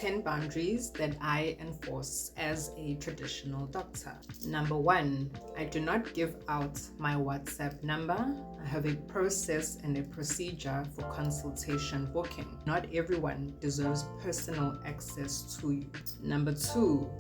10 boundaries that I enforce as a traditional doctor. Number 1, I do not give out my WhatsApp number. I have a process and a procedure for consultation booking. Not everyone deserves personal access to you. Number 2,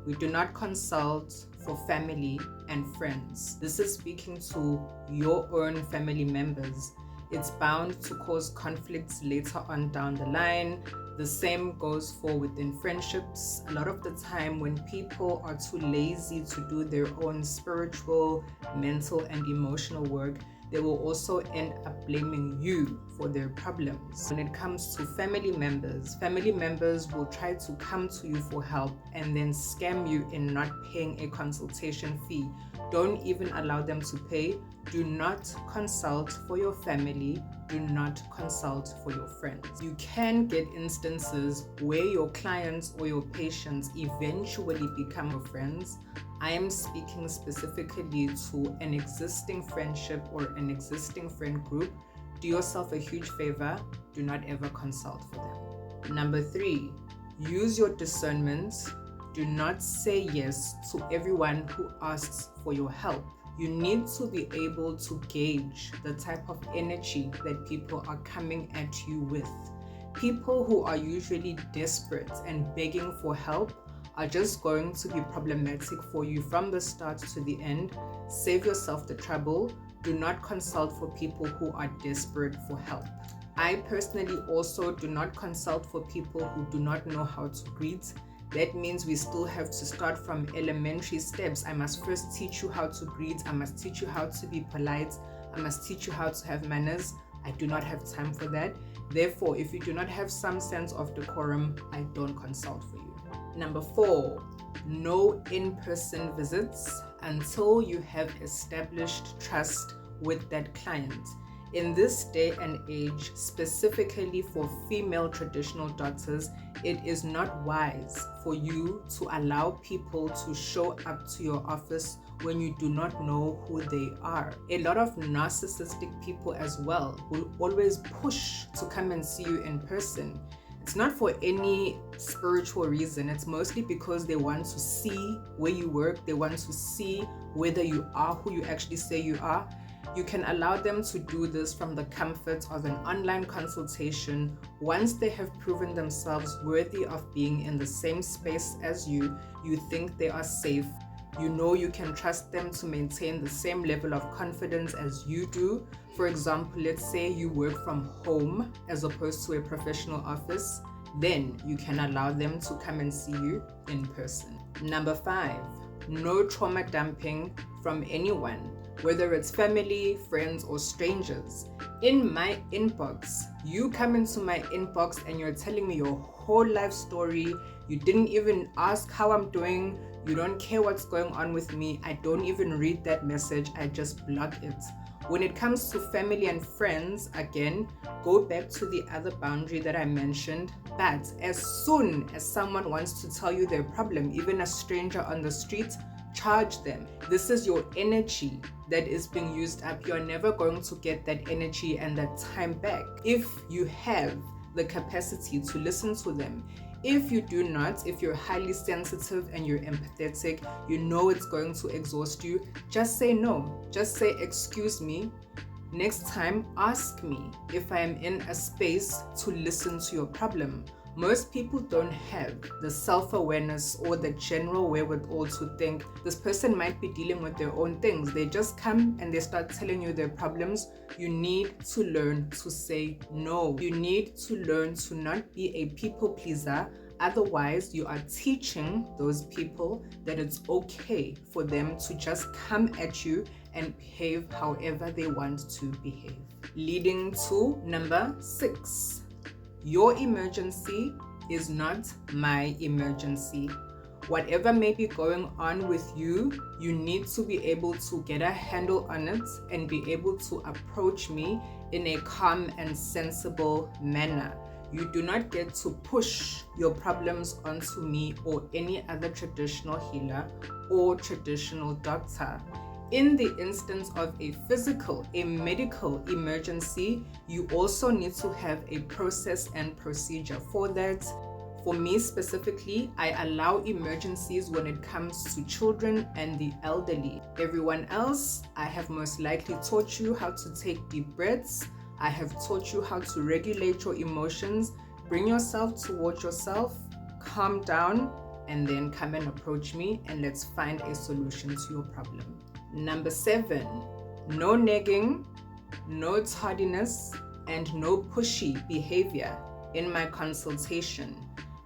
we do not consult for family and friends. This is speaking to your own family members. It's bound to cause conflicts later on down the line. The same goes for within friendships. A lot of the time when people are too lazy to do their own spiritual, mental, and emotional work, they will also end up blaming you for their problems. When it comes to family members will try to come to you for help and then scam you in not paying a consultation fee. Don't even allow them to pay. Do not consult for your family. Do not consult for your friends. You can get instances where your clients or your patients eventually become your friends. I am speaking specifically to an existing friendship or an existing friend group. Do yourself a huge favor. Do not ever consult for them. Number 3, use your discernment. Do not say yes to everyone who asks for your help. You need to be able to gauge the type of energy that people are coming at you with. People who are usually desperate and begging for help are just going to be problematic for you from the start to the end. Save yourself the trouble. Do not consult for people who are desperate for help. I personally also do not consult for people who do not know how to greet. That means we still have to start from elementary steps. I must first teach you how to greet. I must teach you how to be polite. I must teach you how to have manners. I do not have time for that. Therefore, if you do not have some sense of decorum, I don't consult for you. Number 4, no in-person visits until you have established trust with that client. In this day and age, specifically for female traditional doctors, it is not wise for you to allow people to show up to your office when you do not know who they are. A lot of narcissistic people as well will always push to come and see you in person. It's not for any spiritual reason. It's mostly because they want to see where you work. They want to see whether you are who you actually say you are. You can allow them to do this from the comfort of an online consultation. Once they have proven themselves worthy of being in the same space as you, you think they are safe. You know you can trust them to maintain the same level of confidence as you do. For example, let's say you work from home as opposed to a professional office, then you can allow them to come and see you in person. Number 5, no trauma dumping from anyone, whether it's family, friends, or strangers. In my inbox, you come into my inbox and you're telling me your whole life story. You didn't even ask how I'm doing. You don't care what's going on with me. I don't even read that message. I just block it. When it comes to family and friends, again, go back to the other boundary that I mentioned. But as soon as someone wants to tell you their problem, even a stranger on the street, charge them. This is your energy that is being used up. You're never going to get that energy and that time back if you have the capacity to listen to them. If you do not, if you're highly sensitive and you're empathetic, you know it's going to exhaust you, just say no. Just say, excuse me. Next time, ask me if I am in a space to listen to your problem. Most people don't have the self-awareness or the general wherewithal to think this person might be dealing with their own things. They just come and they start telling you their problems. You need to learn to say no. You need to learn to not be a people pleaser. Otherwise, you are teaching those people that it's okay for them to just come at you and behave however they want to behave. Leading to number 6. Your emergency is not my emergency. Whatever may be going on with you, you need to be able to get a handle on it and be able to approach me in a calm and sensible manner. You do not get to push your problems onto me or any other traditional healer or traditional doctor. In the instance of a medical emergency, you also need to have a process and procedure for that. For me specifically, I allow emergencies when it comes to children and the elderly. Everyone else, I have most likely taught you how to take deep breaths. I have taught you how to regulate your emotions, bring yourself towards yourself, calm down, and then come and approach me and let's find a solution to your problem. Number 7, no nagging, no tardiness, and no pushy behavior in my consultation.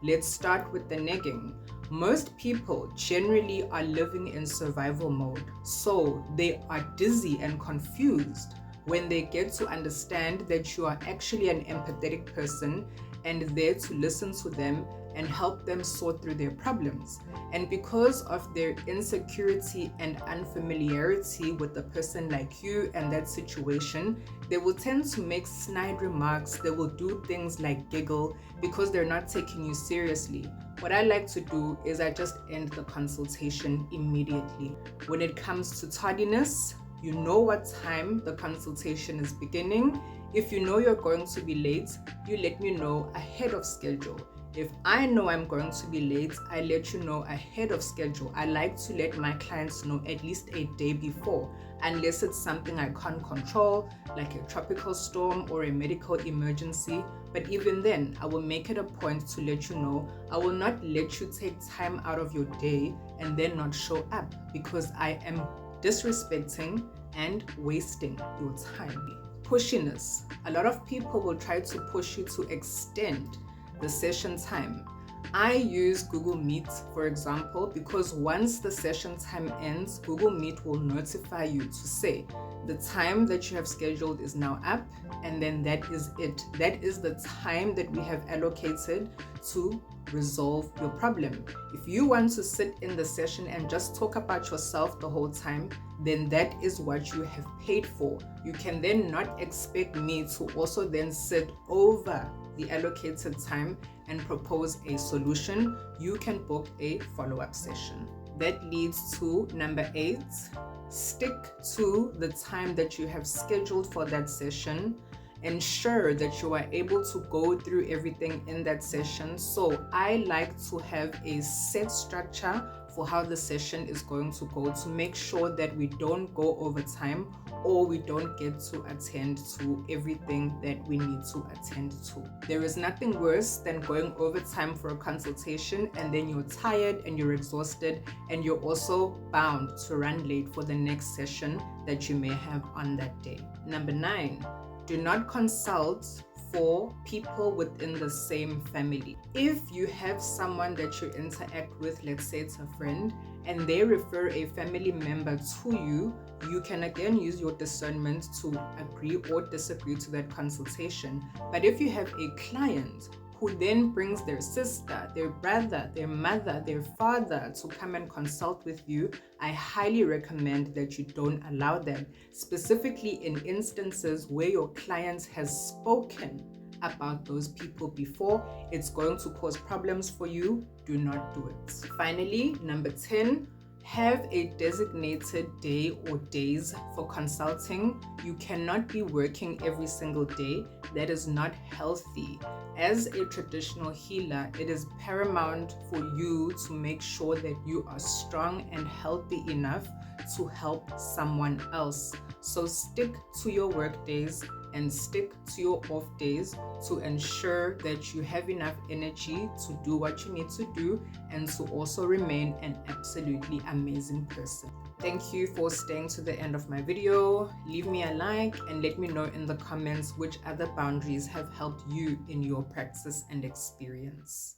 Let's start with the nagging. Most people generally are living in survival mode, so they are dizzy and confused when they get to understand that you are actually an empathetic person and there to listen to them and help them sort through their problems. And because of their insecurity and unfamiliarity with a person like you and that situation, they will tend to make snide remarks. They will do things like giggle because they're not taking you seriously. What I like to do is I just end the consultation immediately. When it comes to tardiness, you know what time the consultation is beginning. If you know you're going to be late, you let me know ahead of schedule. If I know I'm going to be late, I let you know ahead of schedule. I like to let my clients know at least a day before, unless it's something I can't control, like a tropical storm or a medical emergency. But even then, I will make it a point to let you know. I will not let you take time out of your day and then not show up, because I am disrespecting and wasting your time. Pushiness. A lot of people will try to push you to extend the session time. I use Google Meet, for example, because once the session time ends, Google Meet will notify you to say the time that you have scheduled is now up, and then that is it. That is the time that we have allocated to resolve your problem. If you want to sit in the session and just talk about yourself the whole time, then that is what you have paid for. You can then not expect me to also then sit over the allocated time and propose a solution. You can book a follow-up session. That leads to number 8, stick to the time that you have scheduled for that session. Ensure that you are able to go through everything in that session. So I like to have a set structure for how the session is going to go, to make sure that we don't go over time or we don't get to attend to everything that we need to attend to. There is nothing worse than going over time for a consultation and then you're tired and you're exhausted and you're also bound to run late for the next session that you may have on that day. Number 9, do not consult for people within the same family. If you have someone that you interact with, let's say it's a friend, and they refer a family member to you, you can again use your discernment to agree or disagree to that consultation. But if you have a client who then brings their sister, their brother, their mother, their father to come and consult with you, I highly recommend that you don't allow them, specifically in instances where your client has spoken about those people before. It's going to cause problems for you. Do not do it. Finally, number 10, have a designated day or days for consulting. You cannot be working every single day. That is not healthy. As a traditional healer, it is paramount for you to make sure that you are strong and healthy enough to help someone else. So stick to your work days and stick to your off days to ensure that you have enough energy to do what you need to do and to also remain an absolutely amazing person. Thank you for staying to the end of my video. Leave me a like and let me know in the comments which other boundaries have helped you in your practice and experience.